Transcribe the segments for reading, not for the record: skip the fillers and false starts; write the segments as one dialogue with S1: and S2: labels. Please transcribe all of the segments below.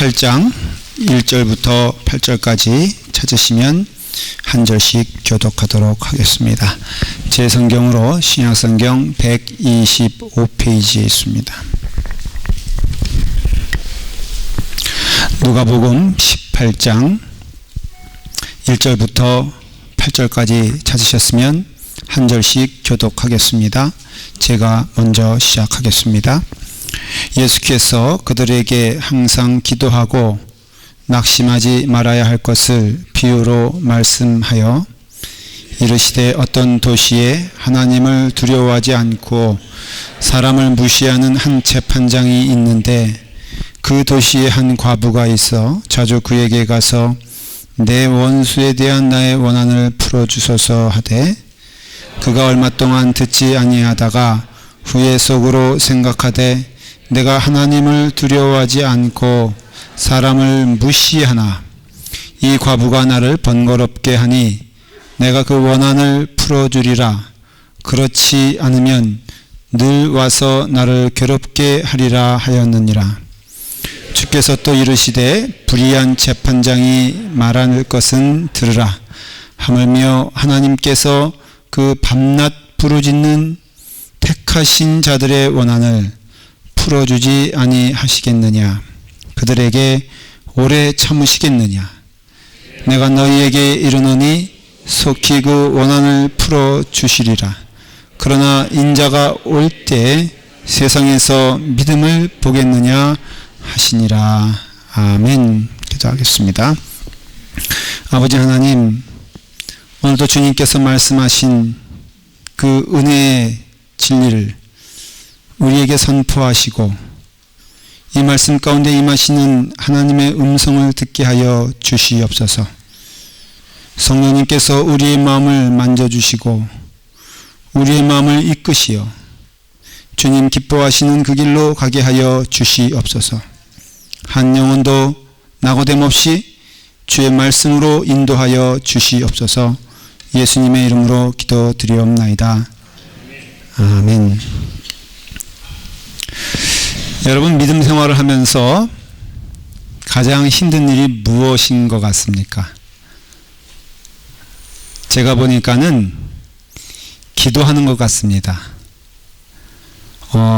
S1: 18장 1절부터 8절까지 찾으시면 한 절씩 교독하도록 하겠습니다. 제 성경으로 신약성경 125페이지에 있습니다. 누가복음 18장 1절부터 8절까지 찾으셨으면 한 절씩 교독하겠습니다. 제가 먼저 시작하겠습니다. 예수께서 그들에게 항상 기도하고 낙심하지 말아야 할 것을 비유로 말씀하여 이르시되 어떤 도시에 하나님을 두려워하지 않고 사람을 무시하는 한 재판장이 있는데 그 도시에 한 과부가 있어 자주 그에게 가서 내 원수에 대한 나의 원한을 풀어주소서 하되 그가 얼마 동안 듣지 아니하다가 후에 속으로 생각하되 내가 하나님을 두려워하지 않고 사람을 무시하나 이 과부가 나를 번거롭게 하니 내가 그 원한을 풀어주리라. 그렇지 않으면 늘 와서 나를 괴롭게 하리라 하였느니라. 주께서 또 이르시되 불의한 재판장이 말할 것은 들으라. 하물며 하나님께서 그 밤낮 부르짖는 택하신 자들의 원한을 풀어주지 아니하시겠느냐. 그들에게 오래 참으시겠느냐. 내가 너희에게 이르노니 속히 그 원한을 풀어주시리라. 그러나 인자가 올 때 세상에서 믿음을 보겠느냐 하시니라. 아멘. 기도하겠습니다. 아버지 하나님, 오늘도 주님께서 말씀하신 그 은혜의 진리를 우리에게 선포하시고 이 말씀 가운데 임하시는 하나님의 음성을 듣게 하여 주시옵소서. 성령님께서 우리의 마음을 만져주시고 우리의 마음을 이끄시어 주님 기뻐하시는 그 길로 가게 하여 주시옵소서. 한 영혼도 낙오됨 없이 주의 말씀으로 인도하여 주시옵소서. 예수님의 이름으로 기도드리옵나이다. 아멘. 여러분, 믿음 생활을 하면서 가장 힘든 일이 무엇인 것 같습니까? 제가 보니까는 기도하는 것 같습니다.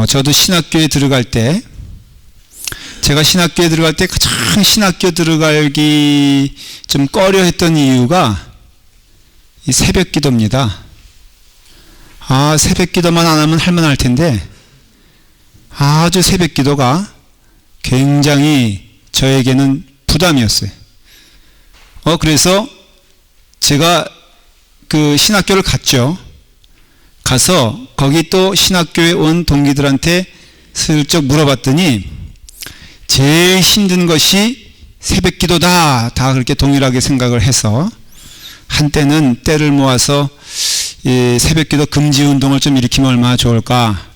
S1: 저도 신학교에 들어갈 때, 제가 신학교에 들어갈 때 가장 신학교 들어가기 좀 꺼려 했던 이유가 이 새벽 기도입니다. 새벽 기도만 안 하면 할만할 텐데, 아주 새벽 기도가 굉장히 저에게는 부담이었어요. 그래서 제가 그 신학교를 갔죠. 가서 거기 또 신학교에 온 동기들한테 슬쩍 물어봤더니 제일 힘든 것이 새벽 기도다. 다 그렇게 동일하게 생각을 해서 한때는 때를 모아서 이 새벽 기도 금지 운동을 좀 일으키면 얼마나 좋을까.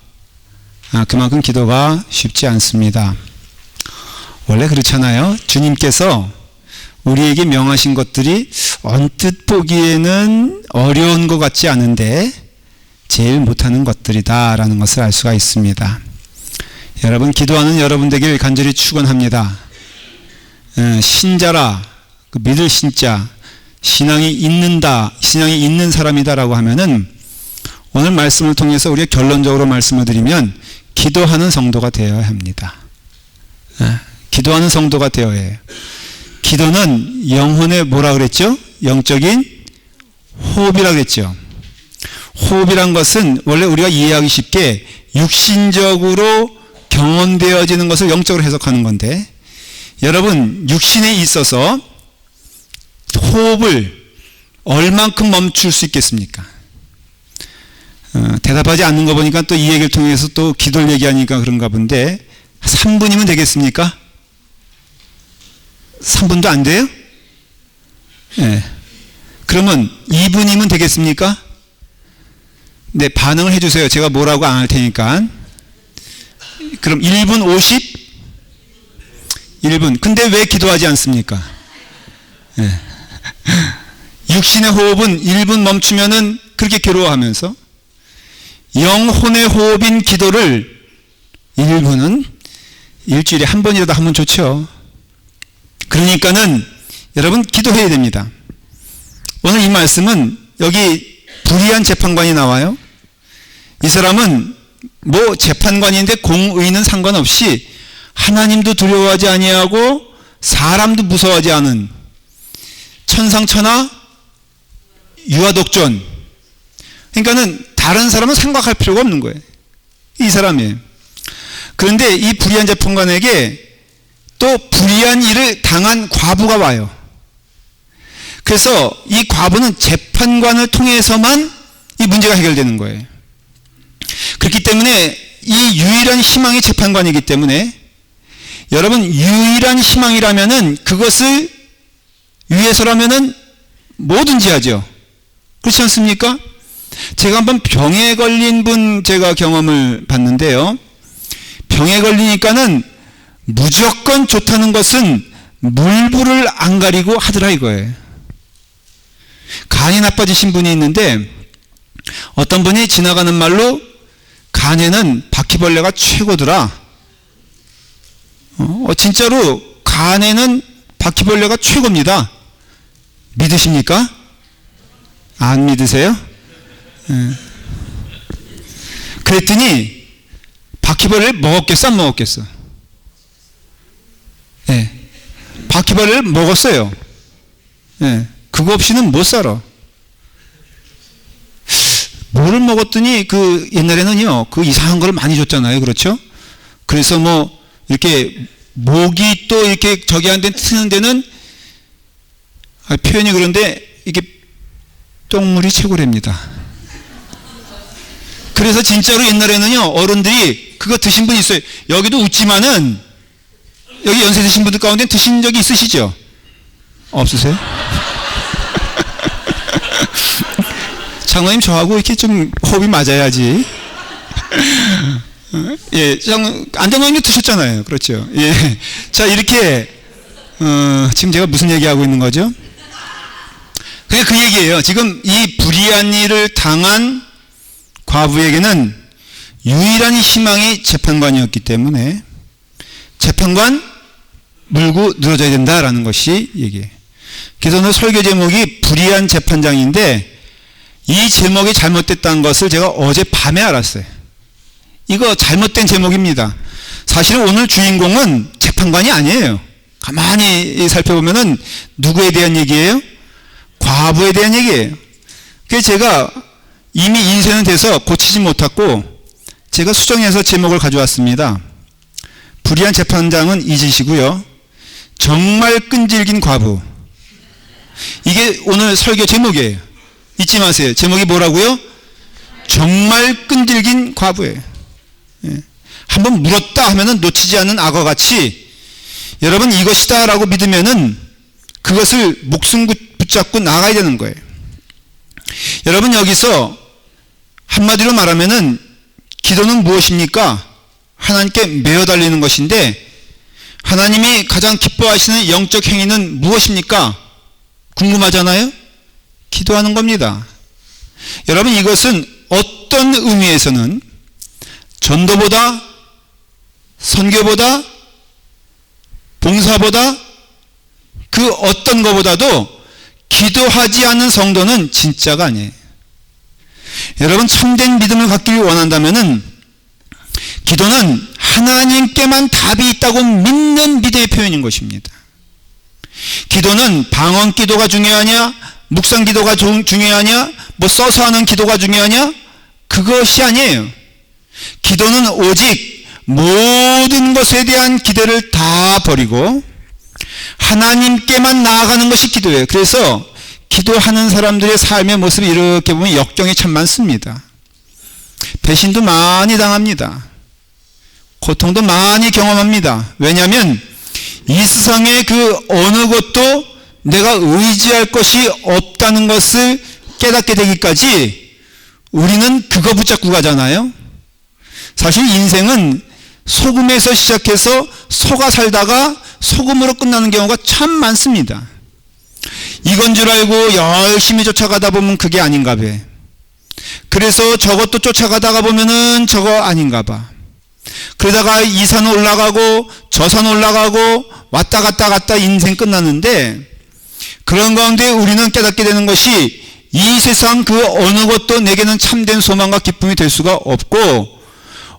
S1: 그만큼 기도가 쉽지 않습니다. 원래 그렇잖아요. 주님께서 우리에게 명하신 것들이 언뜻 보기에는 어려운 것 같지 않은데 제일 못하는 것들이다 라는 것을 알 수가 있습니다. 여러분, 기도하는 여러분 되길 간절히 축원합니다. 신자라, 믿을 신자, 신앙이 있는다, 신앙이 있는 사람이다 라고 하면은 오늘 말씀을 통해서 우리가 결론적으로 말씀을 드리면 기도하는 성도가 되어야 합니다. 기도하는 성도가 되어야 해요. 기도는 영혼의 뭐라 그랬죠? 영적인 호흡이라 그랬죠. 호흡이란 것은 원래 우리가 이해하기 쉽게 육신적으로 경험되어지는 것을 영적으로 해석하는 건데, 여러분, 육신에 있어서 호흡을 얼만큼 멈출 수 있겠습니까? 대답하지 않는 거 보니까 또 이 얘기를 통해서 또 기도를 얘기하니까 그런가 본데, 3분이면 되겠습니까? 3분도 안 돼요? 네. 그러면 2분이면 되겠습니까? 네, 반응을 해주세요. 제가 뭐라고 안 할 테니까. 그럼 1분 50? 1분. 근데 왜 기도하지 않습니까? 네. 육신의 호흡은 1분 멈추면은 그렇게 괴로워하면서 영혼의 호흡인 기도를 1분은 일주일에 한 번이라도 하면 좋죠. 그러니까는 여러분 기도해야 됩니다. 오늘 이 말씀은 여기 불의한 재판관이 나와요. 이 사람은 뭐 재판관인데 공의는 상관없이 하나님도 두려워하지 아니하고 사람도 무서워하지 않은 천상천하 유아독존. 그러니까는 다른 사람은 생각할 필요가 없는 거예요. 이 사람이. 그런데 이 불의한 재판관에게 또 불의한 일을 당한 과부가 와요. 그래서 이 과부는 재판관을 통해서만 이 문제가 해결되는 거예요. 그렇기 때문에 이 유일한 희망이 재판관이기 때문에 여러분 유일한 희망이라면은 그것을 위해서라면은 뭐든지 하죠. 그렇지 않습니까? 제가 한번 병에 걸린 분 제가 경험을 봤는데요. 병에 걸리니까는 무조건 좋다는 것은 물불을 안 가리고 하더라 이거예요. 간이 나빠지신 분이 있는데 어떤 분이 지나가는 말로 간에는 바퀴벌레가 최고더라. 진짜로 간에는 바퀴벌레가 최고입니다. 믿으십니까? 안 믿으세요? 그랬더니 바퀴벌레를 먹었겠어 안 먹었겠어? 바퀴벌레를 먹었어요. 그거 없이는 못 살아. 뭐를 먹었더니 그 옛날에는요 그 이상한 걸 많이 줬잖아요. 그렇죠? 그래서 뭐 이렇게 목이 또 이렇게 저기 한 데 트는 데는 표현이 그런데 이게 똥물이 최고랍니다. 그래서 진짜로 옛날에는요 어른들이 그거 드신 분 있어요. 여기도 웃지만은 여기 연세 드신 분들 가운데 드신 적이 있으시죠? 없으세요? 장로님 저하고 이렇게 좀 호흡이 맞아야지. 예, 안장로님도 드셨잖아요. 그렇죠. 예. 자, 이렇게, 지금 제가 무슨 얘기하고 있는 거죠? 그냥 그 얘기예요. 지금 이 불의한 일을 당한 과부에게는 유일한 희망이 재판관이었기 때문에 재판관 물고 늘어져야 된다라는 것이 얘기예요. 그래서 오늘 설교 제목이 불의한 재판장인데 이 제목이 잘못됐다는 것을 제가 어제 밤에 알았어요. 이거 잘못된 제목입니다. 사실은 오늘 주인공은 재판관이 아니에요. 가만히 살펴보면은 누구에 대한 얘기예요? 과부에 대한 얘기예요. 그래서 제가 이미 인쇄는 돼서 고치지 못했고 제가 수정해서 제목을 가져왔습니다. 불의한 재판장은 잊으시고요. 정말 끈질긴 과부. 이게 오늘 설교 제목이에요. 잊지 마세요. 제목이 뭐라고요? 정말 끈질긴 과부예요. 한번 물었다 하면은 놓치지 않는 악어같이 여러분 이것이다 라고 믿으면은 그것을 목숨 붙잡고 나가야 되는 거예요. 여러분 여기서 한마디로 말하면은 기도는 무엇입니까? 하나님께 매어 달리는 것인데 하나님이 가장 기뻐하시는 영적 행위는 무엇입니까? 궁금하잖아요? 기도하는 겁니다. 여러분 이것은 어떤 의미에서는 전도보다 선교보다 봉사보다 그 어떤 것보다도 기도하지 않는 성도는 진짜가 아니에요. 여러분 참된 믿음을 갖기를 원한다면은 기도는 하나님께만 답이 있다고 믿는 믿음의 표현인 것입니다. 기도는 방언 기도가 중요하냐, 묵상 기도가 중요하냐, 뭐 써서 하는 기도가 중요하냐, 그것이 아니에요. 기도는 오직 모든 것에 대한 기대를 다 버리고 하나님께만 나아가는 것이 기도예요. 그래서 기도하는 사람들의 삶의 모습이 이렇게 보면 역경이 참 많습니다. 배신도 많이 당합니다. 고통도 많이 경험합니다. 왜냐하면 이 세상의 그 어느 것도 내가 의지할 것이 없다는 것을 깨닫게 되기까지 우리는 그거 붙잡고 가잖아요. 사실 인생은 소금에서 시작해서 속아 살다가 소금으로 끝나는 경우가 참 많습니다. 이건 줄 알고 열심히 쫓아가다 보면 그게 아닌가 봐. 그래서 저것도 쫓아가다가 보면은 저거 아닌가 봐. 그러다가 이 산 올라가고 저 산 올라가고 왔다 갔다 인생 끝났는데, 그런 가운데 우리는 깨닫게 되는 것이 이 세상 그 어느 것도 내게는 참된 소망과 기쁨이 될 수가 없고,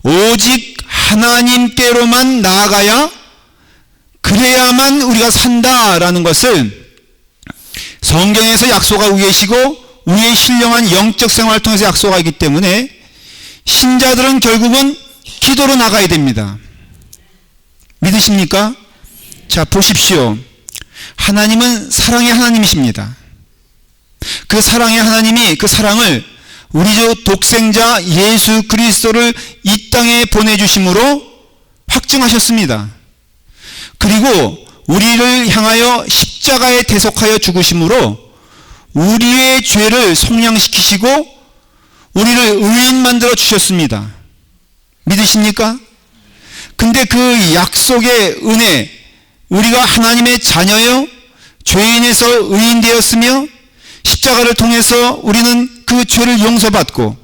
S1: 오직 하나님께로만 나아가야, 그래야만 우리가 산다라는 것을 성경에서 약속하고 계시고 우리의 신령한 영적 생활을 통해서 약속하기 때문에 신자들은 결국은 기도로 나가야 됩니다. 믿으십니까? 자, 보십시오. 하나님은 사랑의 하나님이십니다. 그 사랑의 하나님이 그 사랑을 우리 주 독생자 예수 그리스도를 이 땅에 보내주심으로 확증하셨습니다. 그리고 우리를 향하여 십자가에 대속하여 죽으심으로 우리의 죄를 속량시키시고 우리를 의인 만들어 주셨습니다. 믿으십니까? 근데 그 약속의 은혜, 우리가 하나님의 자녀요, 죄인에서 의인 되었으며 십자가를 통해서 우리는 그 죄를 용서받고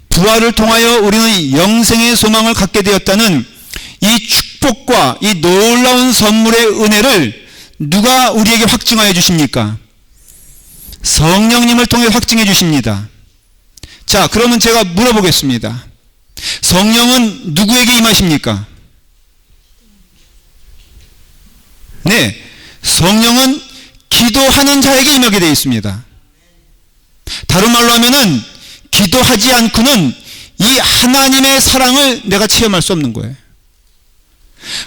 S1: 부활을 통하여 우리는 영생의 소망을 갖게 되었다는 이 축복과 이 놀라운 선물의 은혜를 누가 우리에게 확증하여 주십니까? 성령님을 통해 확증해 주십니다. 자, 그러면 제가 물어보겠습니다. 성령은 누구에게 임하십니까? 네, 성령은 기도하는 자에게 임하게 되어 있습니다. 다른 말로 하면은 기도하지 않고는 이 하나님의 사랑을 내가 체험할 수 없는 거예요.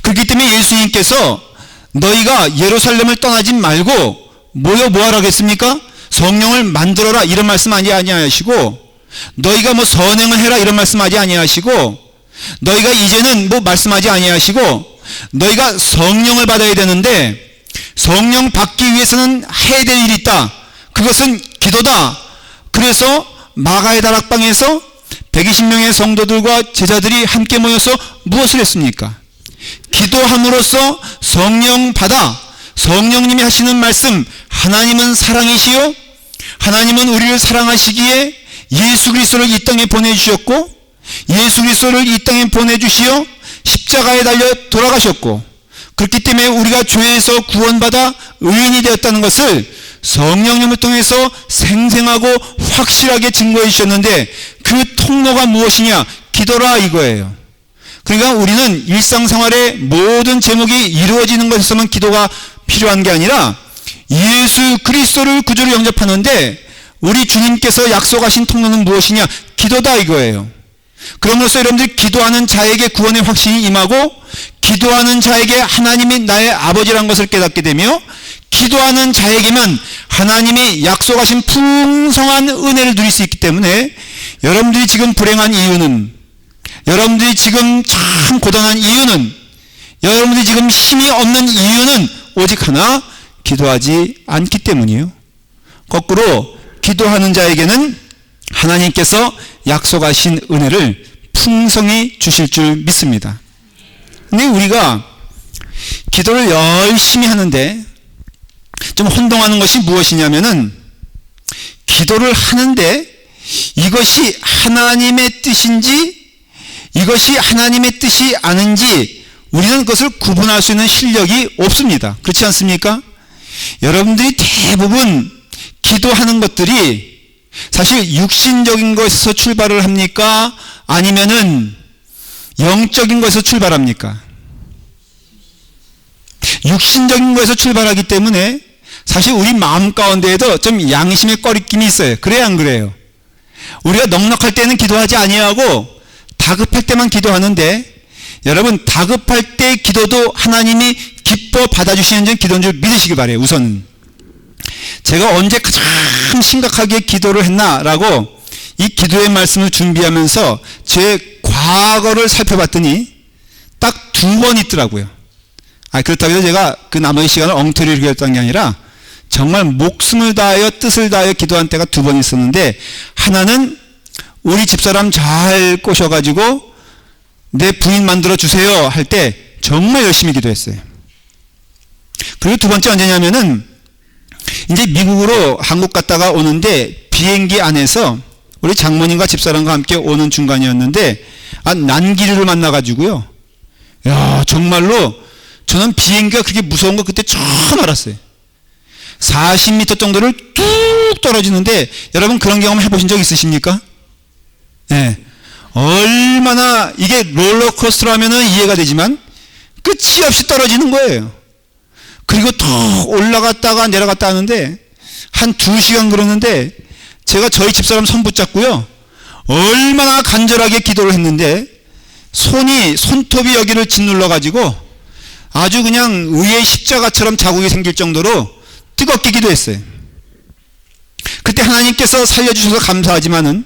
S1: 그렇기 때문에 예수님께서 너희가 예루살렘을 떠나지 말고 모여 뭐하라 하겠습니까? 성령을 만들어라 이런 말씀 아니하시고, 너희가 뭐 선행을 해라 이런 말씀하지 아니하시고, 너희가 이제는 뭐 말씀하지 아니하시고, 너희가 성령을 받아야 되는데 성령 받기 위해서는 해야 될 일이 있다. 그것은 기도다. 그래서 마가의 다락방에서 120명의 성도들과 제자들이 함께 모여서 무엇을 했습니까? 기도함으로써 성령 받아 성령님이 하시는 말씀, 하나님은 사랑이시요, 하나님은 우리를 사랑하시기에 예수 그리스도를 이 땅에 보내주셨고, 예수 그리스도를 이 땅에 보내주시어 십자가에 달려 돌아가셨고, 그렇기 때문에 우리가 죄에서 구원받아 의인이 되었다는 것을 성령님을 통해서 생생하고 확실하게 증거해 주셨는데, 그 통로가 무엇이냐? 기도라 이거예요. 그러니까 우리는 일상생활의 모든 제목이 이루어지는 것에서만 기도가 필요한 게 아니라 예수 그리스도를 구주로 영접하는데 우리 주님께서 약속하신 통로는 무엇이냐? 기도다 이거예요. 그러므로써 여러분들이 기도하는 자에게 구원의 확신이 임하고, 기도하는 자에게 하나님이 나의 아버지라는 것을 깨닫게 되며, 기도하는 자에게만 하나님이 약속하신 풍성한 은혜를 누릴 수 있기 때문에 여러분들이 지금 불행한 이유는, 여러분들이 지금 참 고단한 이유는, 여러분들이 지금 힘이 없는 이유는 오직 하나, 기도하지 않기 때문이에요. 거꾸로 기도하는 자에게는 하나님께서 약속하신 은혜를 풍성히 주실 줄 믿습니다. 근데 우리가 기도를 열심히 하는데 좀 혼동하는 것이 무엇이냐면은, 기도를 하는데 이것이 하나님의 뜻인지 이것이 하나님의 뜻이 아닌지 우리는 그것을 구분할 수 있는 실력이 없습니다. 그렇지 않습니까? 여러분들이 대부분 기도하는 것들이 사실 육신적인 것에서 출발을 합니까? 아니면은 영적인 것에서 출발합니까? 육신적인 것에서 출발하기 때문에 사실 우리 마음 가운데에도 좀 양심의 꺼리낌이 있어요. 그래요, 안 그래요? 우리가 넉넉할 때는 기도하지 아니하고 다급할 때만 기도하는데, 여러분 다급할 때 기도도 하나님이 기뻐 받아주시는 줄 기도인 줄 믿으시기 바래요. 우선은 제가 언제 가장 심각하게 기도를 했나라고 이 기도의 말씀을 준비하면서 제 과거를 살펴봤더니 딱 2번 있더라고요. 그렇다고 해서 제가 그 나머지 시간을 엉터리로 기도했던 게 아니라 정말 목숨을 다하여 뜻을 다하여 기도한 때가 2번 있었는데, 하나는 우리 집사람 잘 꼬셔가지고 내 부인 만들어 주세요 할 때 정말 열심히 기도했어요. 그리고 2번째 언제냐면은 이제 미국으로 한국 갔다가 오는데 비행기 안에서 우리 장모님과 집사람과 함께 오는 중간이었는데 난기류를 만나가지고요, 야 정말로 저는 비행기가 그렇게 무서운 거 그때 처음 알았어요. 40m 정도를 뚝 떨어지는데 여러분 그런 경험 해보신 적 있으십니까? 네. 얼마나 이게 롤러코스터로 하면은 이해가 되지만 끝이 없이 떨어지는 거예요. 그리고 더 올라갔다가 내려갔다 하는데 한 2시간 그러는데 제가 저희 집사람 손 붙잡고요. 얼마나 간절하게 기도를 했는데 손톱이 여기를 짓눌러 가지고 아주 그냥 의의 십자가처럼 자국이 생길 정도로 뜨겁게 기도했어요. 그때 하나님께서 살려주셔서 감사하지만은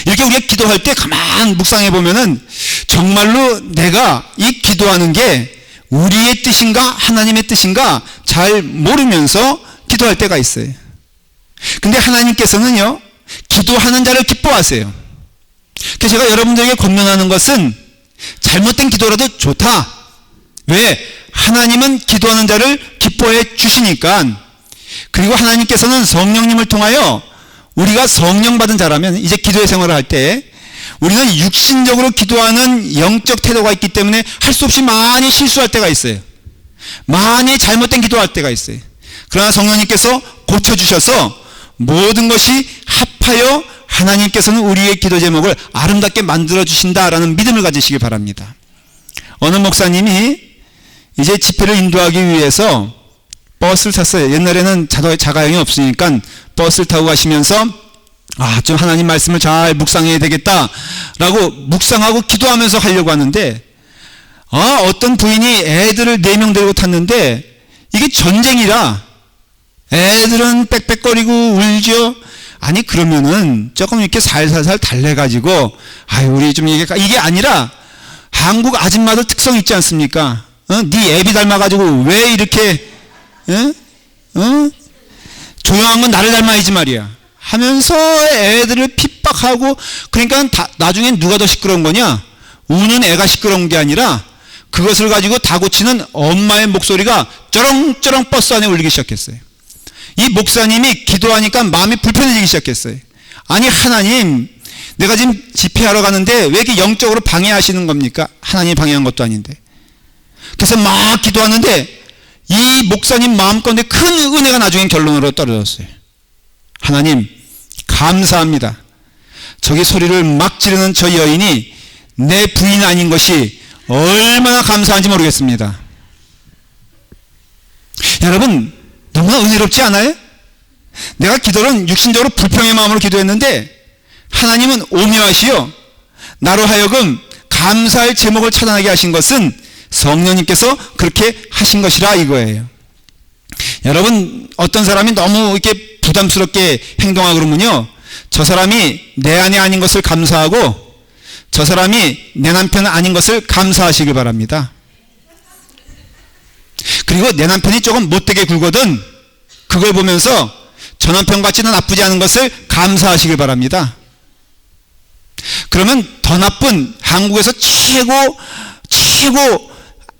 S1: 이렇게 우리가 기도할 때 가만 묵상해 보면은 정말로 내가 이 기도하는 게 우리의 뜻인가 하나님의 뜻인가 잘 모르면서 기도할 때가 있어요. 근데 하나님께서는요 기도하는 자를 기뻐하세요. 그래서 제가 여러분들에게 권면하는 것은 잘못된 기도라도 좋다. 왜? 하나님은 기도하는 자를 기뻐해 주시니까. 그리고 하나님께서는 성령님을 통하여 우리가 성령 받은 자라면 이제 기도의 생활을 할 때 우리는 육신적으로 기도하는 영적 태도가 있기 때문에 할 수 없이 많이 실수할 때가 있어요. 많이 잘못된 기도할 때가 있어요. 그러나 성령님께서 고쳐주셔서 모든 것이 합하여 하나님께서는 우리의 기도 제목을 아름답게 만들어주신다라는 믿음을 가지시기 바랍니다. 어느 목사님이 이제 집회를 인도하기 위해서 버스를 탔어요. 옛날에는 자가용이 없으니까 버스를 타고 가시면서 좀 하나님 말씀을 잘 묵상해야 되겠다라고 묵상하고 기도하면서 가려고 하는데 어떤 부인이 애들을 4명 데리고 탔는데 이게 전쟁이라 애들은 빽빽거리고 울죠. 아니 그러면은 조금 이렇게 살살살 달래가지고 우리 좀 이게 아니라 한국 아줌마들 특성 있지 않습니까? 네 애비 닮아가지고 왜 이렇게 조용한 건 나를 닮아야지 말이야 하면서 애들을 핍박하고 그러니까 나중엔 누가 더 시끄러운 거냐? 우는 애가 시끄러운 게 아니라 그것을 가지고 다고치는 엄마의 목소리가 쩌렁쩌렁 버스 안에 울리기 시작했어요. 이 목사님이 기도하니까 마음이 불편해지기 시작했어요. 아니 하나님 내가 지금 집회하러 가는데 왜 이렇게 영적으로 방해하시는 겁니까? 하나님이 방해한 것도 아닌데. 그래서 막 기도하는데 이 목사님 마음 가운데 큰 은혜가 나중엔 결론으로 떨어졌어요. 하나님 감사합니다. 저기 소리를 막 지르는 저 여인이 내 부인 아닌 것이 얼마나 감사한지 모르겠습니다. 여러분 너무나 은혜롭지 않아요? 내가 기도는 육신적으로 불평의 마음으로 기도했는데 하나님은 오묘하시오 나로 하여금 감사할 제목을 찾아나게 하신 것은 성령님께서 그렇게 하신 것이라 이거예요. 여러분 어떤 사람이 너무 이렇게 부담스럽게 행동하고 그러면요 저 사람이 내 아내 아닌 것을 감사하고 저 사람이 내 남편 아닌 것을 감사하시길 바랍니다. 그리고 내 남편이 조금 못되게 굴거든 그걸 보면서 저 남편 같지는 나쁘지 않은 것을 감사하시길 바랍니다. 그러면 더 나쁜 한국에서 최고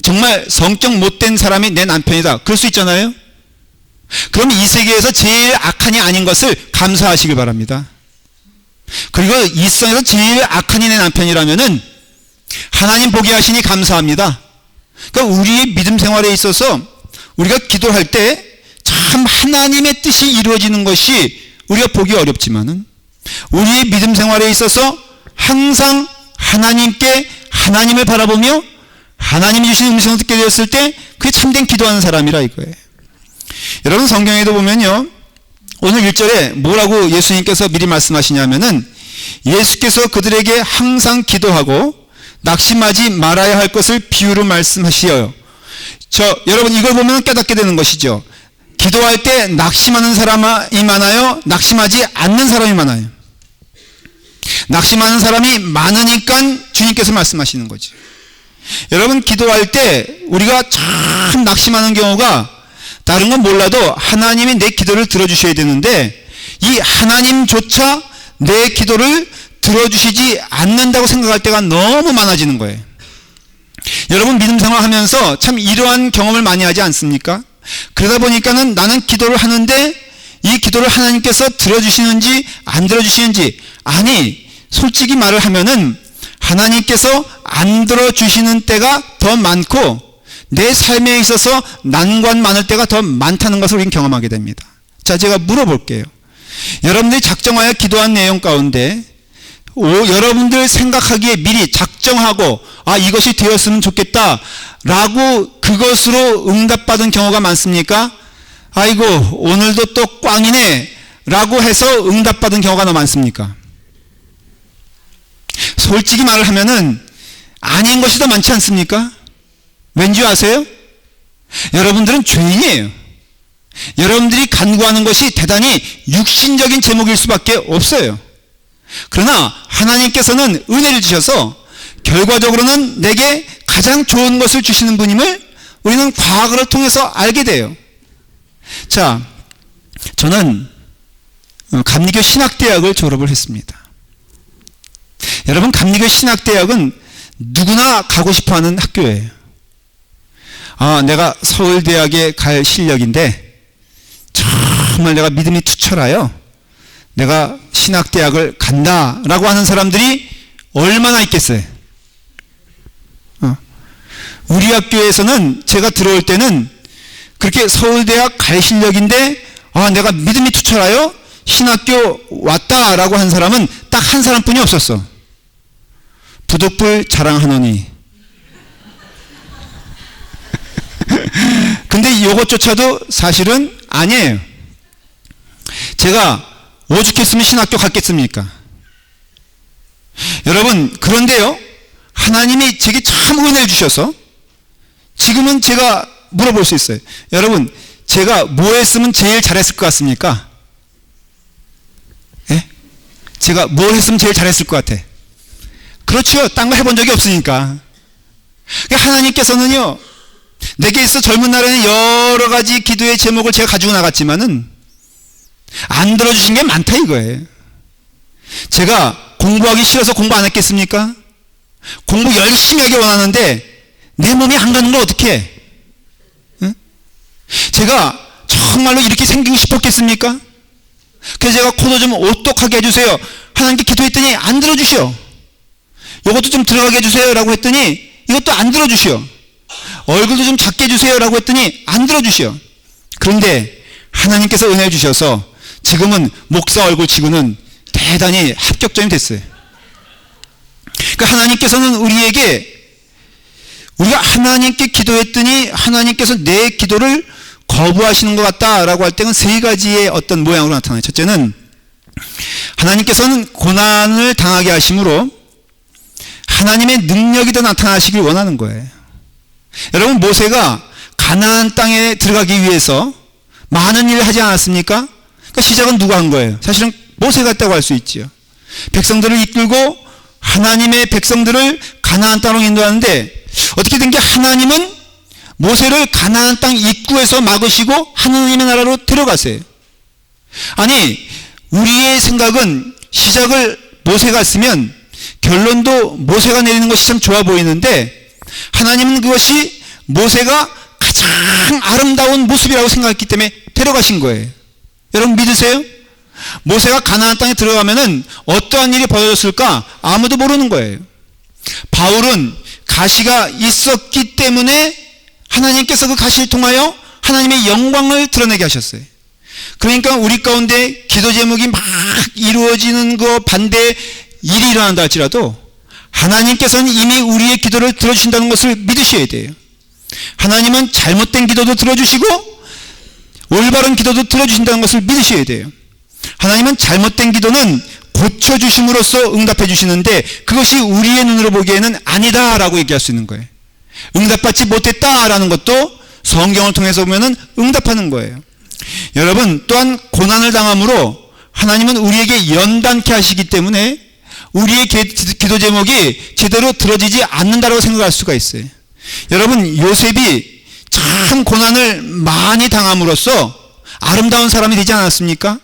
S1: 정말 성격 못된 사람이 내 남편이다 그럴 수 있잖아요. 그럼 이 세계에서 제일 악한이 아닌 것을 감사하시길 바랍니다. 그리고 이 세상에서 제일 악한이 내 남편이라면은 하나님 보게 하시니 감사합니다. 그러니까 우리의 믿음 생활에 있어서 우리가 기도할 때 참 하나님의 뜻이 이루어지는 것이 우리가 보기 어렵지만은 우리의 믿음 생활에 있어서 항상 하나님을 바라보며 하나님이 주신 음성을 듣게 되었을 때 그게 참된 기도하는 사람이라 이거예요. 여러분 성경에도 보면요 오늘 1절에 뭐라고 예수님께서 미리 말씀하시냐면은 예수께서 그들에게 항상 기도하고 낙심하지 말아야 할 것을 비유로 말씀하시어요. 여러분 이걸 보면 깨닫게 되는 것이죠. 기도할 때 낙심하는 사람이 많아요? 낙심하지 않는 사람이 많아요? 낙심하는 사람이 많으니까 주님께서 말씀하시는 거죠. 여러분 기도할 때 우리가 참 낙심하는 경우가 다른 건 몰라도 하나님이 내 기도를 들어주셔야 되는데 이 하나님조차 내 기도를 들어주시지 않는다고 생각할 때가 너무 많아지는 거예요. 여러분 믿음 생활하면서 참 이러한 경험을 많이 하지 않습니까? 그러다 보니까는 나는 기도를 하는데 이 기도를 하나님께서 들어주시는지 안 들어주시는지 아니 솔직히 말을 하면은 하나님께서 안 들어주시는 때가 더 많고 내 삶에 있어서 난관 많을 때가 더 많다는 것을 우리는 경험하게 됩니다. 자, 제가 물어볼게요. 여러분들이 작정하여 기도한 내용 가운데 여러분들 생각하기에 미리 작정하고 이것이 되었으면 좋겠다라고 그것으로 응답받은 경우가 많습니까? 아이고 오늘도 또 꽝이네 라고 해서 응답받은 경우가 너무 많습니까? 솔직히 말을 하면은 아닌 것이 더 많지 않습니까? 왠지 아세요? 여러분들은 죄인이에요. 여러분들이 간구하는 것이 대단히 육신적인 제목일 수밖에 없어요. 그러나 하나님께서는 은혜를 주셔서 결과적으로는 내게 가장 좋은 것을 주시는 분임을 우리는 과거를 통해서 알게 돼요. 자, 저는 감리교 신학대학을 졸업을 했습니다. 여러분, 감리교 신학대학은 누구나 가고 싶어하는 학교예요. 내가 서울대학에 갈 실력인데 정말 내가 믿음이 투철하여 내가 신학대학을 간다라고 하는 사람들이 얼마나 있겠어요? 우리 학교에서는 제가 들어올 때는 그렇게 서울대학 갈 실력인데 내가 믿음이 투철하여 신학교 왔다라고 한 사람은 딱 한 사람뿐이 없었어. 부득불 자랑하노니. 근데 이것조차도 사실은 아니에요. 제가 오죽했으면 신학교 갔겠습니까? 여러분, 그런데요, 하나님이 제게 참 은혜를 주셔서 지금은 제가 물어볼 수 있어요. 여러분, 제가 뭐 했으면 제일 잘했을 것 같습니까? 예? 제가 뭘 했으면 제일 잘했을 것 같아? 그렇죠. 딴 거 해본 적이 없으니까. 하나님께서는요, 내게 있어 젊은 날에는 여러 가지 기도의 제목을 제가 가지고 나갔지만은 안 들어주신 게 많다 이거예요. 제가 공부하기 싫어서 공부 안 했겠습니까? 공부 열심히 하기 원하는데 내 몸이 안 가는 걸 어떻게 해? 응? 제가 정말로 이렇게 생기고 싶었겠습니까? 그래서 제가 코도 좀 오똑하게 해주세요. 하나님께 기도했더니 안 들어주시오. 이것도 좀 들어가게 해주세요 라고 했더니 이것도 안 들어주시오. 얼굴도 좀 작게 해주세요 라고 했더니 안 들어주시오. 그런데 하나님께서 은혜 주셔서 지금은 목사 얼굴 치고는 대단히 합격점이 됐어요. 그러니까 하나님께서는 우리가 하나님께 기도했더니 하나님께서 내 기도를 거부하시는 것 같다라고 할 때는 세 가지의 어떤 모양으로 나타나요. 첫째는 하나님께서는 고난을 당하게 하심으로 하나님의 능력이 더 나타나시길 원하는 거예요. 여러분, 모세가 가나안 땅에 들어가기 위해서 많은 일을 하지 않았습니까? 그러니까 시작은 누가 한 거예요? 사실은 모세가 했다고 할 수 있지요. 백성들을 이끌고 하나님의 백성들을 가나안 땅으로 인도하는데 어떻게 된 게 하나님은 모세를 가나안 땅 입구에서 막으시고 하나님의 나라로 데려가세요. 아니, 우리의 생각은 시작을 모세가 했으면 결론도 모세가 내리는 것이 참 좋아 보이는데 하나님은 그것이 모세가 가장 아름다운 모습이라고 생각했기 때문에 데려가신 거예요. 여러분 믿으세요? 모세가 가나안 땅에 들어가면은 어떠한 일이 벌어졌을까? 아무도 모르는 거예요. 바울은 가시가 있었기 때문에 하나님께서 그 가시를 통하여 하나님의 영광을 드러내게 하셨어요. 그러니까 우리 가운데 기도 제목이 막 이루어지는 거 반대 일이 일어난다 할지라도 하나님께서는 이미 우리의 기도를 들어주신다는 것을 믿으셔야 돼요. 하나님은 잘못된 기도도 들어주시고 올바른 기도도 들어주신다는 것을 믿으셔야 돼요. 하나님은 잘못된 기도는 고쳐주심으로써 응답해 주시는데 그것이 우리의 눈으로 보기에는 아니다라고 얘기할 수 있는 거예요. 응답받지 못했다라는 것도 성경을 통해서 보면은 응답하는 거예요. 여러분, 또한 고난을 당함으로 하나님은 우리에게 연단케 하시기 때문에 우리의 기도 제목이 제대로 들어지지 않는다고 생각할 수가 있어요. 여러분, 요셉이 참 고난을 많이 당함으로써 아름다운 사람이 되지 않았습니까?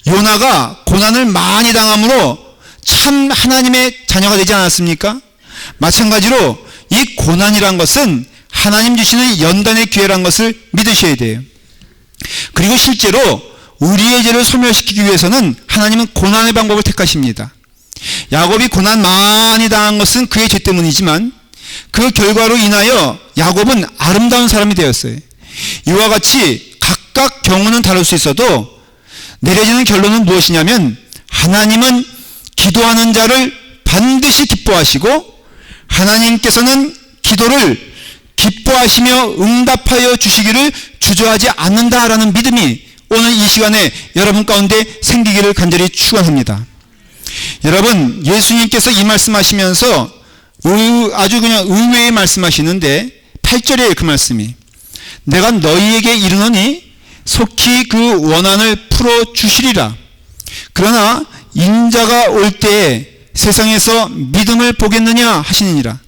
S1: 요나가 고난을 많이 당함으로 참 하나님의 자녀가 되지 않았습니까? 마찬가지로 이 고난이란 것은 하나님 주시는 연단의 기회란 것을 믿으셔야 돼요. 그리고 실제로 우리의 죄를 소멸시키기 위해서는 하나님은 고난의 방법을 택하십니다. 야곱이 고난 많이 당한 것은 그의 죄 때문이지만 그 결과로 인하여 야곱은 아름다운 사람이 되었어요. 이와 같이 각각 경우는 다를 수 있어도 내려지는 결론은 무엇이냐면 하나님은 기도하는 자를 반드시 기뻐하시고 하나님께서는 기도를 기뻐하시며 응답하여 주시기를 주저하지 않는다라는 믿음이 오늘 이 시간에 여러분 가운데 생기기를 간절히 축원합니다. 여러분, 예수님께서 이 말씀하시면서 아주 그냥 의외의 말씀하시는데 8절에 그 말씀이 내가 너희에게 이르노니 속히 그 원한을 풀어주시리라. 그러나 인자가 올 때에 세상에서 믿음을 보겠느냐 하시니라.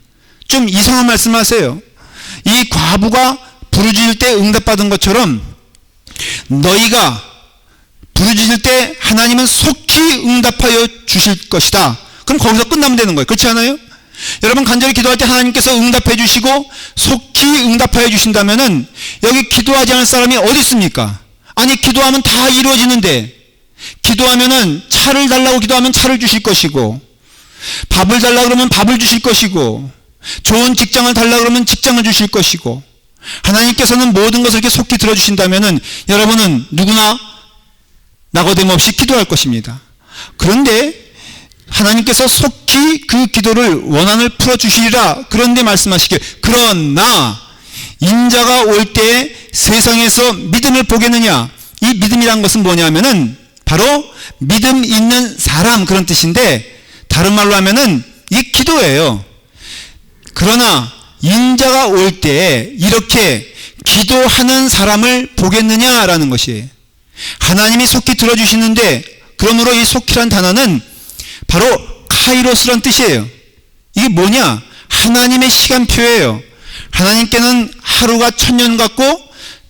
S1: 좀 이상한 말씀하세요. 이 과부가 부르짖을 때 응답받은 것처럼 너희가 부르짖을 때 하나님은 속히 응답하여 주실 것이다. 그럼 거기서 끝나면 되는 거예요. 그렇지 않아요? 여러분 간절히 기도할 때 하나님께서 응답해 주시고 속히 응답하여 주신다면은 여기 기도하지 않을 사람이 어디 있습니까? 아니 기도하면 다 이루어지는데 기도하면은 차를 달라고 기도하면 차를 주실 것이고 밥을 달라고 그러면 밥을 주실 것이고 좋은 직장을 달라고 그러면 직장을 주실 것이고 하나님께서는 모든 것을 이렇게 속히 들어주신다면은 여러분은 누구나 낙오됨 없이 기도할 것입니다. 그런데 하나님께서 속히 그 기도를 원한을 풀어주시리라. 그런데 말씀하시길 그러나 인자가 올 때에 세상에서 믿음을 보겠느냐. 이 믿음이란 것은 뭐냐면은 바로 믿음 있는 사람 그런 뜻인데 다른 말로 하면은 이게 기도예요. 그러나 인자가 올 때에 이렇게 기도하는 사람을 보겠느냐라는 것이에요. 하나님이 속히 들어주시는데 그러므로 이 속히란 단어는 바로 카이로스란 뜻이에요. 이게 뭐냐? 하나님의 시간표예요. 하나님께는 하루가 1000년 같고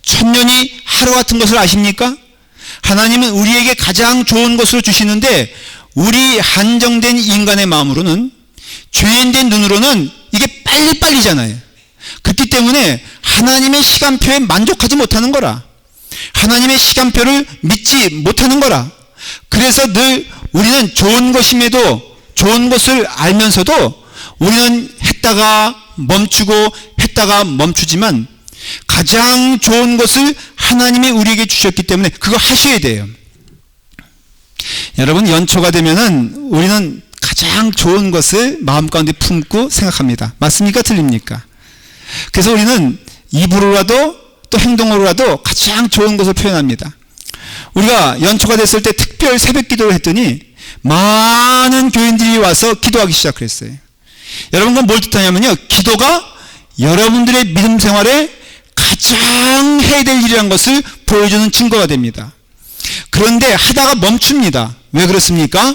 S1: 1000년이 하루 같은 것을 아십니까? 하나님은 우리에게 가장 좋은 것을 주시는데 우리 한정된 인간의 마음으로는 죄인된 눈으로는 이게 빨리빨리잖아요. 그렇기 때문에 하나님의 시간표에 만족하지 못하는 거라. 하나님의 시간표를 믿지 못하는 거라. 그래서 늘 우리는 좋은 것임에도 좋은 것을 알면서도 우리는 했다가 멈추고 했다가 멈추지만 가장 좋은 것을 하나님이 우리에게 주셨기 때문에 그거 하셔야 돼요. 여러분 연초가 되면은 우리는 가장 좋은 것을 마음 가운데 품고 생각합니다. 맞습니까? 틀립니까? 그래서 우리는 입으로라도 또 행동으로라도 가장 좋은 것을 표현합니다. 우리가 연초가 됐을 때 특별 새벽 기도를 했더니 많은 교인들이 와서 기도하기 시작했어요. 여러분 그건 뭘 뜻하냐면요. 기도가 여러분들의 믿음 생활에 가장 해야 될 일이라는 것을 보여주는 증거가 됩니다. 그런데 하다가 멈춥니다. 왜 그렇습니까?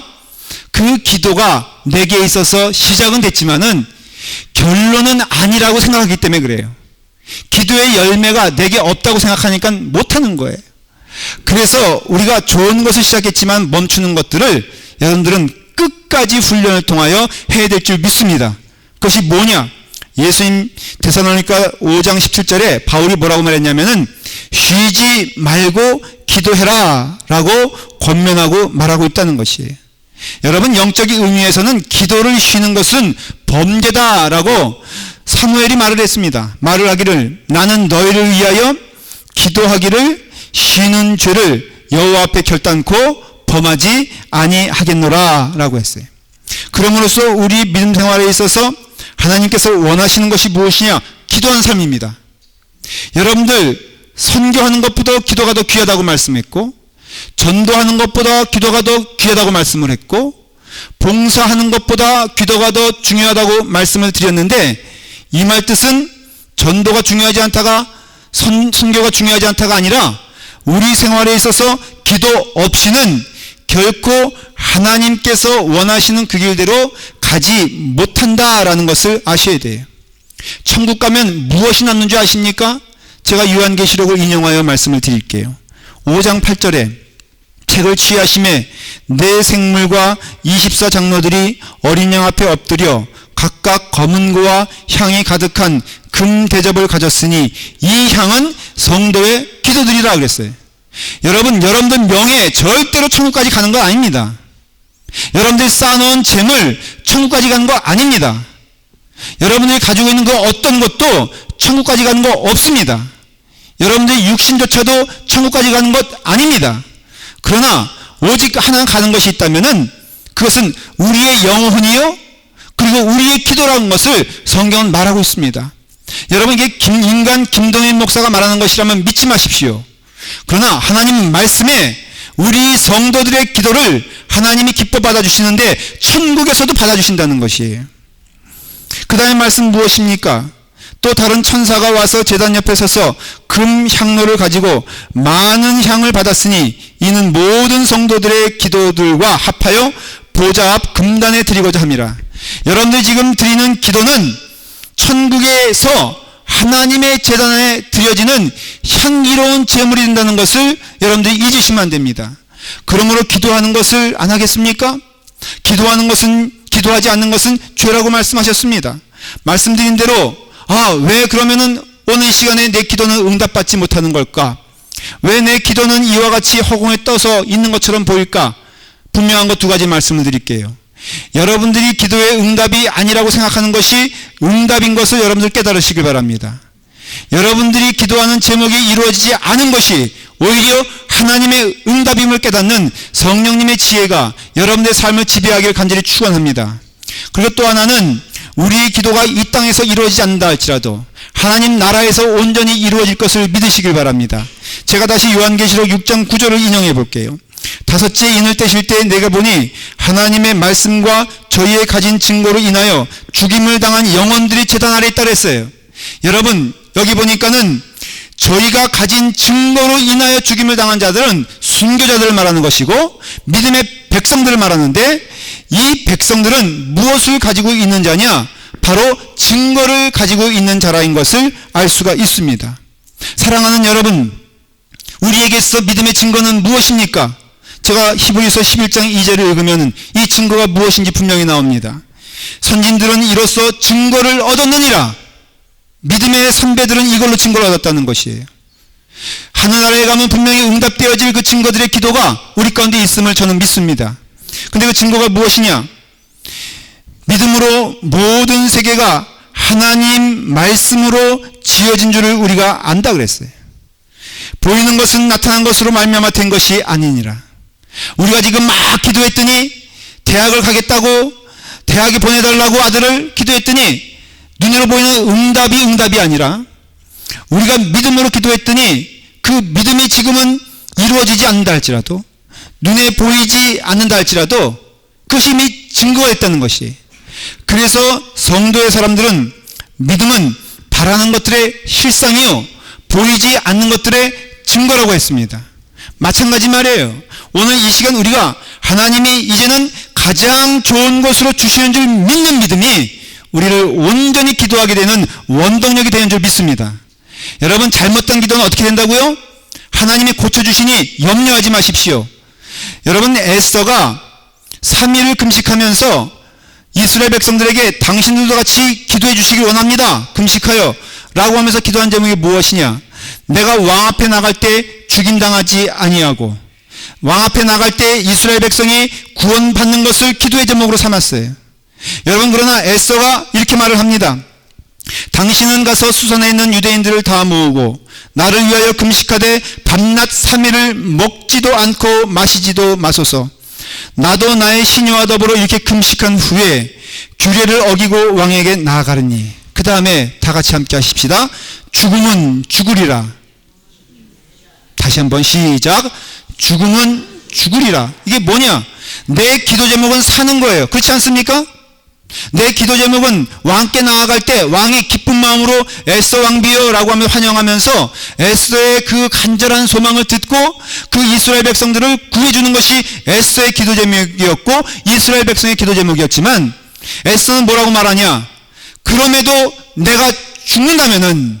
S1: 그 기도가 내게 있어서 시작은 됐지만은 결론은 아니라고 생각하기 때문에 그래요. 기도의 열매가 내게 없다고 생각하니까 못하는 거예요. 그래서 우리가 좋은 것을 시작했지만 멈추는 것들을 여러분들은 끝까지 훈련을 통하여 해야 될 줄 믿습니다. 그것이 뭐냐? 예수님 데살로니가 5장 17절에 바울이 뭐라고 말했냐면은 쉬지 말고 기도해라 라고 권면하고 말하고 있다는 것이에요. 여러분 영적인 의미에서는 기도를 쉬는 것은 범죄다라고 사무엘이 말을 했습니다. 말을 하기를 나는 너희를 위하여 기도하기를 쉬는 죄를 여호와 앞에 결단코 범하지 아니하겠노라 라고 했어요. 그럼으로써 우리 믿음 생활에 있어서 하나님께서 원하시는 것이 무엇이냐? 기도하는 삶입니다. 여러분들 선교하는 것보다 기도가 더 귀하다고 말씀했고 전도하는 것보다 기도가 더 귀하다고 말씀을 했고 봉사하는 것보다 기도가 더 중요하다고 말씀을 드렸는데 이 말 뜻은 전도가 중요하지 않다가 선교가 중요하지 않다가 아니라 우리 생활에 있어서 기도 없이는 결코 하나님께서 원하시는 그 길대로 가지 못한다라는 것을 아셔야 돼요. 천국 가면 무엇이 남는 줄 아십니까? 제가 요한계시록을 인용하여 말씀을 드릴게요. 5장 8절에 책을 취하심에 네 생물과 24장로들이 어린 양 앞에 엎드려 각각 검은 고와 향이 가득한 금 대접을 가졌으니 이 향은 성도의 기도들이라 그랬어요. 여러분들 명예 절대로 천국까지 가는 거 아닙니다. 여러분들이 쌓아놓은 재물 천국까지 가는 거 아닙니다. 여러분들이 가지고 있는 그 어떤 것도 천국까지 가는 거 없습니다. 여러분들의 육신조차도 천국까지 가는 것 아닙니다. 그러나 오직 하나 가는 것이 있다면은 그것은 우리의 영혼이요 그리고 우리의 기도라는 것을 성경은 말하고 있습니다. 여러분 이게 인간 김동인 목사가 말하는 것이라면 믿지 마십시오. 그러나 하나님 말씀에 우리 성도들의 기도를 하나님이 기뻐 받아주시는데 천국에서도 받아주신다는 것이에요. 그 다음에 말씀 무엇입니까? 또 다른 천사가 와서 제단 옆에 서서 금 향로를 가지고 많은 향을 받았으니 이는 모든 성도들의 기도들과 합하여 보좌 앞 금단에 드리고자 함이라. 여러분들이 지금 드리는 기도는 천국에서 하나님의 제단에 드려지는 향기로운 제물이 된다는 것을 여러분들이 잊으시면 안 됩니다. 그러므로 기도하는 것을 안 하겠습니까? 기도하지 않는 것은 죄라고 말씀하셨습니다. 말씀드린 대로 왜 그러면은 오늘 이 시간에 내 기도는 응답받지 못하는 걸까? 왜 내 기도는 이와 같이 허공에 떠서 있는 것처럼 보일까? 분명한 것 두 가지 말씀을 드릴게요. 여러분들이 기도의 응답이 아니라고 생각하는 것이 응답인 것을 여러분들 깨달으시길 바랍니다. 여러분들이 기도하는 제목이 이루어지지 않은 것이 오히려 하나님의 응답임을 깨닫는 성령님의 지혜가 여러분들의 삶을 지배하기를 간절히 축원합니다. 그리고 또 하나는 우리의 기도가 이 땅에서 이루어지지 않는다 할지라도 하나님 나라에서 온전히 이루어질 것을 믿으시길 바랍니다. 제가 다시 요한계시록 6장 9절을 인용해 볼게요. 다섯째 인을 떼실 때 내가 보니 하나님의 말씀과 저희의 가진 증거로 인하여 죽임을 당한 영혼들이 제단 아래 있다 그랬어요. 여러분 여기 보니까는 저희가 가진 증거로 인하여 죽임을 당한 자들은 순교자들을 말하는 것이고 믿음의 백성들을 말하는데 이 백성들은 무엇을 가지고 있는 자냐? 바로 증거를 가지고 있는 자라인 것을 알 수가 있습니다. 사랑하는 여러분, 우리에게 있어 믿음의 증거는 무엇입니까? 제가 히브리서 11장 2절을 읽으면 이 증거가 무엇인지 분명히 나옵니다. 선진들은 이로써 증거를 얻었느니라. 믿음의 선배들은 이걸로 증거를 얻었다는 것이에요. 하늘나라에 가면 분명히 응답되어질 그 증거들의 기도가 우리 가운데 있음을 저는 믿습니다. 근데 그 증거가 무엇이냐? 믿음으로 모든 세계가 하나님 말씀으로 지어진 줄을 우리가 안다 그랬어요. 보이는 것은 나타난 것으로 말미암아 된 것이 아니니라. 우리가 지금 막 기도했더니 대학을 가겠다고 대학에 보내달라고 아들을 기도했더니 눈으로 보이는 응답이 아니라 우리가 믿음으로 기도했더니 그 믿음이 지금은 이루어지지 않는다 할지라도 눈에 보이지 않는다 할지라도 그것이 이미 증거가 있다는 것이. 그래서 성도의 사람들은 믿음은 바라는 것들의 실상이요 보이지 않는 것들의 증거라고 했습니다. 마찬가지 말이에요. 오늘 이 시간 우리가 하나님이 이제는 가장 좋은 것으로 주시는 줄 믿는 믿음이 우리를 온전히 기도하게 되는 원동력이 되는 줄 믿습니다. 여러분 잘못된 기도는 어떻게 된다고요? 하나님이 고쳐주시니 염려하지 마십시오. 여러분 에스더가 3일을 금식하면서 이스라엘 백성들에게 당신들도 같이 기도해 주시길 원합니다. 금식하여 라고 하면서 기도한 제목이 무엇이냐? 내가 왕 앞에 나갈 때 죽임당하지 아니하고 왕 앞에 나갈 때 이스라엘 백성이 구원받는 것을 기도의 제목으로 삼았어요. 여러분 그러나 에스더가 이렇게 말을 합니다. 당신은 가서 수산에 있는 유대인들을 다 모으고 나를 위하여 금식하되 밤낮 3일을 먹지도 않고 마시지도 마소서. 나도 나의 시녀와 더불어 이렇게 금식한 후에 규례를 어기고 왕에게 나아가리니. 그 다음에 다 같이 함께 하십시다. 죽음은 죽으리라. 다시 한번 시작. 죽음은 죽으리라. 이게 뭐냐? 내 기도 제목은 사는 거예요. 그렇지 않습니까? 내 기도 제목은 왕께 나아갈 때 왕이 기쁜 마음으로 에스더 왕비여 라고 하며 환영하면서 에스더의 그 간절한 소망을 듣고 그 이스라엘 백성들을 구해주는 것이 에스더의 기도 제목이었고 이스라엘 백성의 기도 제목이었지만 에스더는 뭐라고 말하냐? 그럼에도 내가 죽는다면은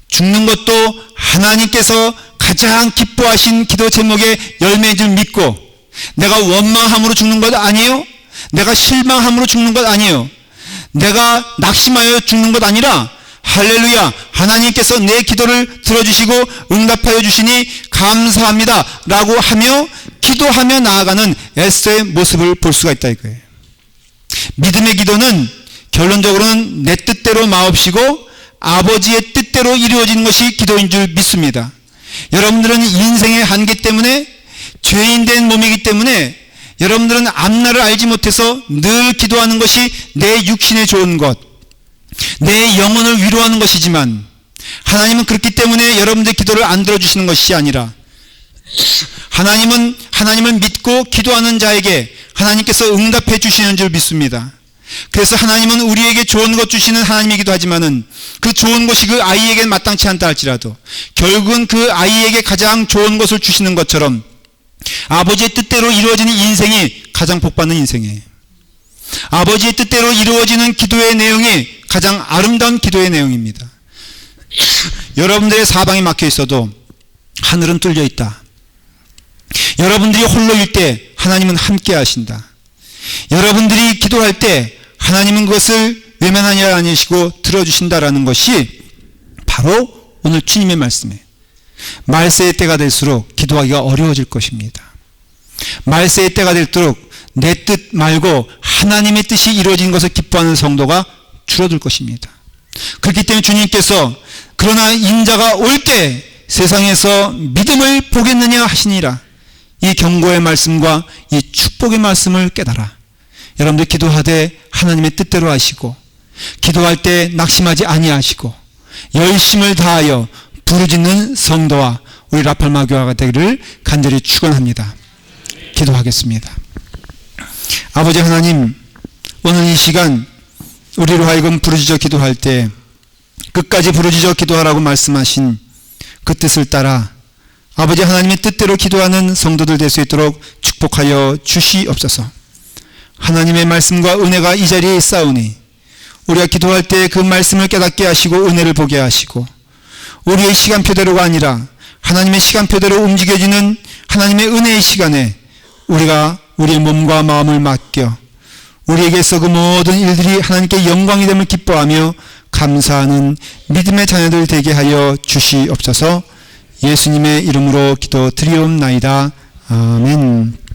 S1: 죽는 것도 하나님께서 가장 기뻐하신 기도 제목의 열매인 줄 믿고 내가 원망함으로 죽는 것 아니에요? 내가 실망함으로 죽는 것 아니에요. 내가 낙심하여 죽는 것 아니라 할렐루야 하나님께서 내 기도를 들어주시고 응답하여 주시니 감사합니다 라고 하며 기도하며 나아가는 에스더의 모습을 볼 수가 있다 이거예요. 믿음의 기도는 결론적으로는 내 뜻대로 마옵시고 아버지의 뜻대로 이루어지는 것이 기도인 줄 믿습니다. 여러분들은 인생의 한계 때문에 죄인된 몸이기 때문에 여러분들은 앞날을 알지 못해서 늘 기도하는 것이 내 육신에 좋은 것, 내 영혼을 위로하는 것이지만 하나님은 그렇기 때문에 여러분들의 기도를 안 들어주시는 것이 아니라 하나님을 믿고 기도하는 자에게 하나님께서 응답해 주시는 줄 믿습니다. 그래서 하나님은 우리에게 좋은 것 주시는 하나님이기도 하지만은 그 좋은 것이 그 아이에게는 마땅치 않다 할지라도 결국은 그 아이에게 가장 좋은 것을 주시는 것처럼 아버지의 뜻대로 이루어지는 인생이 가장 복받는 인생이에요. 아버지의 뜻대로 이루어지는 기도의 내용이 가장 아름다운 기도의 내용입니다. 여러분들의 사방이 막혀 있어도 하늘은 뚫려 있다. 여러분들이 홀로일 때 하나님은 함께 하신다. 여러분들이 기도할 때 하나님은 그것을 외면하지 아니시고 들어주신다라는 것이 바로 오늘 주님의 말씀이에요. 말세의 때가 될수록 기도하기가 어려워질 것입니다. 말세의 때가 될수록 내 뜻 말고 하나님의 뜻이 이루어진 것을 기뻐하는 성도가 줄어들 것입니다. 그렇기 때문에 주님께서 그러나 인자가 올 때 세상에서 믿음을 보겠느냐 하시니라. 이 경고의 말씀과 이 축복의 말씀을 깨달아 여러분들 기도하되 하나님의 뜻대로 하시고 기도할 때 낙심하지 아니하시고 열심을 다하여 부르짖는 성도와 우리 라팔마 교회가 되기를 간절히 축원합니다. 기도하겠습니다. 아버지 하나님, 오늘 이 시간 우리로 하여금 부르짖어 기도할 때 끝까지 부르짖어 기도하라고 말씀하신 그 뜻을 따라 아버지 하나님의 뜻대로 기도하는 성도들 될 수 있도록 축복하여 주시옵소서. 하나님의 말씀과 은혜가 이 자리에 있사오니 우리가 기도할 때 그 말씀을 깨닫게 하시고 은혜를 보게 하시고 우리의 시간표대로가 아니라 하나님의 시간표대로 움직여지는 하나님의 은혜의 시간에 우리가 우리의 몸과 마음을 맡겨 우리에게서 그 모든 일들이 하나님께 영광이 됨을 기뻐하며 감사하는 믿음의 자녀들 되게 하여 주시옵소서. 예수님의 이름으로 기도드리옵나이다. 아멘.